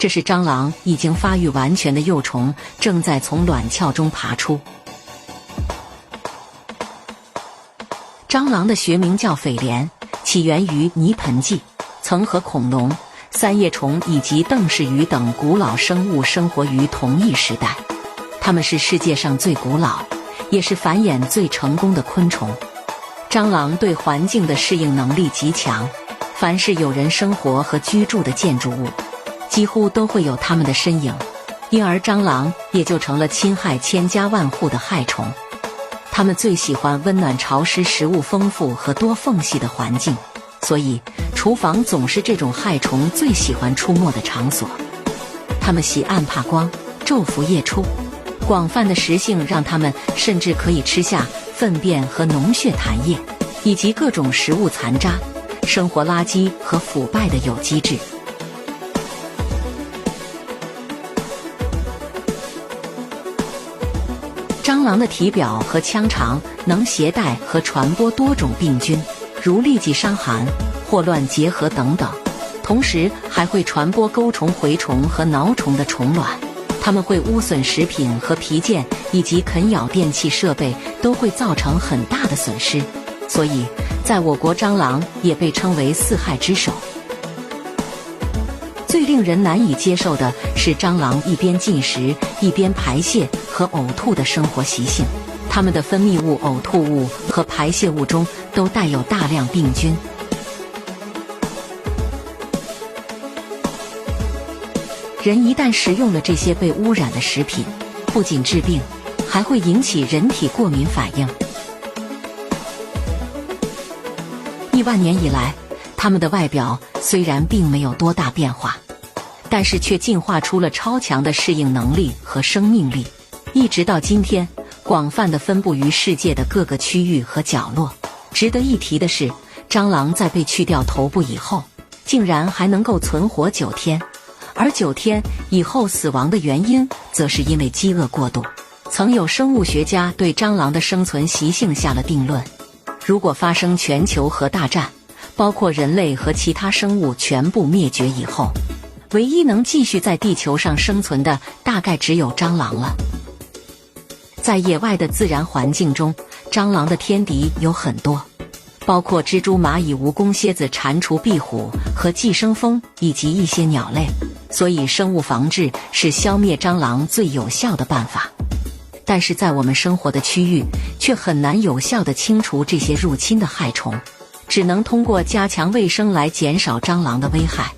这是蟑螂已经发育完全的幼虫正在从卵鞘中爬出。蟑螂的学名叫蜚蠊，起源于泥盆纪，曾和恐龙、三叶虫以及邓氏鱼等古老生物生活于同一时代。它们是世界上最古老，也是繁衍最成功的昆虫。蟑螂对环境的适应能力极强，凡是有人生活和居住的建筑物，几乎都会有它们的身影，因而蟑螂也就成了侵害千家万户的害虫。它们最喜欢温暖潮湿、食物丰富和多缝隙的环境，所以厨房总是这种害虫最喜欢出没的场所。它们喜暗怕光，昼伏夜出，广泛的食性让它们甚至可以吃下粪便和脓血痰液，以及各种食物残渣、生活垃圾和腐败的有机质。蟑螂的体表和腔肠能携带和传播多种病菌，如痢疾、伤寒、霍乱结核等等，同时还会传播钩虫、蛔虫和挠虫的虫卵。它们会污损食品和皮件，以及啃咬电器设备，都会造成很大的损失。所以，在我国，蟑螂也被称为四害之首。最令人难以接受的是蟑螂一边进食一边排泄和呕吐的生活习性，它们的分泌物、呕吐物和排泄物中都带有大量病菌。人一旦食用了这些被污染的食品，不仅致病，还会引起人体过敏反应。亿万年以来，它们的外表虽然并没有多大变化，但是却进化出了超强的适应能力和生命力，一直到今天，广泛地分布于世界的各个区域和角落。值得一提的是，蟑螂在被去掉头部以后，竟然还能够存活9天，而9天以后死亡的原因，则是因为饥饿过度。曾有生物学家对蟑螂的生存习性下了定论：如果发生全球核大战，包括人类和其他生物全部灭绝以后，唯一能继续在地球上生存的大概只有蟑螂了。在野外的自然环境中，蟑螂的天敌有很多，包括蜘蛛、蚂蚁、蜈蚣、蝎子、蟾蜍、壁虎和寄生蜂以及一些鸟类，所以生物防治是消灭蟑螂最有效的办法。但是在我们生活的区域，却很难有效地清除这些入侵的害虫，只能通过加强卫生来减少蟑螂的危害。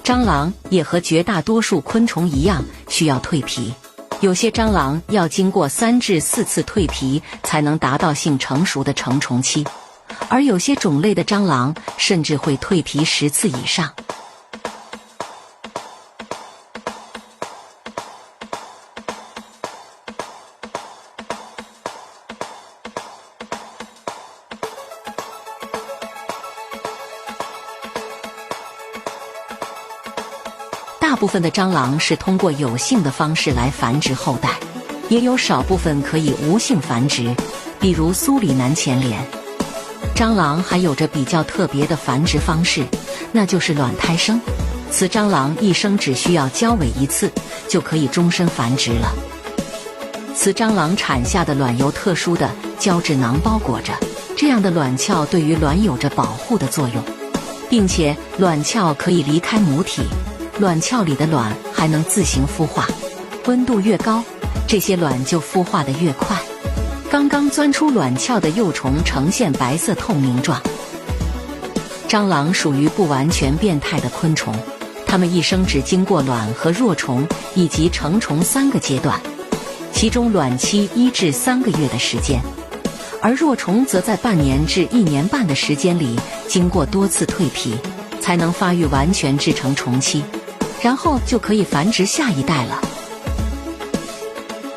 蟑螂也和绝大多数昆虫一样需要蜕皮，有些蟑螂要经过3至4次蜕皮才能达到性成熟的成虫期，而有些种类的蟑螂甚至会蜕皮10次以上。大部分的蟑螂是通过有性的方式来繁殖后代，也有少部分可以无性繁殖，比如苏里南前蠊。蟑螂还有着比较特别的繁殖方式，那就是卵胎生。此蟑螂一生只需要交尾1次，就可以终身繁殖了。此蟑螂产下的卵由特殊的胶质囊包裹着，这样的卵鞘对于卵有着保护的作用，并且卵鞘可以离开母体，卵鞘里的卵还能自行孵化，温度越高，这些卵就孵化得越快。刚刚钻出卵鞘的幼虫呈现白色透明状。蟑螂属于不完全变态的昆虫，它们一生只经过卵和若虫以及成虫3个阶段，其中卵期1至3个月的时间，而若虫则在半年至1年半的时间里，经过多次蜕皮，才能发育完全至成虫期，然后就可以繁殖下一代了。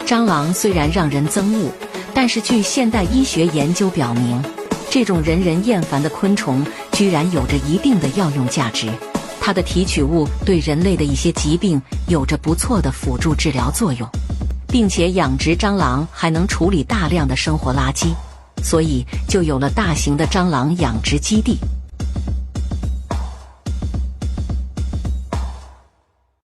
蟑螂虽然让人憎恶，但是据现代医学研究表明，这种人人厌烦的昆虫居然有着一定的药用价值，它的提取物对人类的一些疾病有着不错的辅助治疗作用，并且养殖蟑螂还能处理大量的生活垃圾，所以就有了大型的蟑螂养殖基地。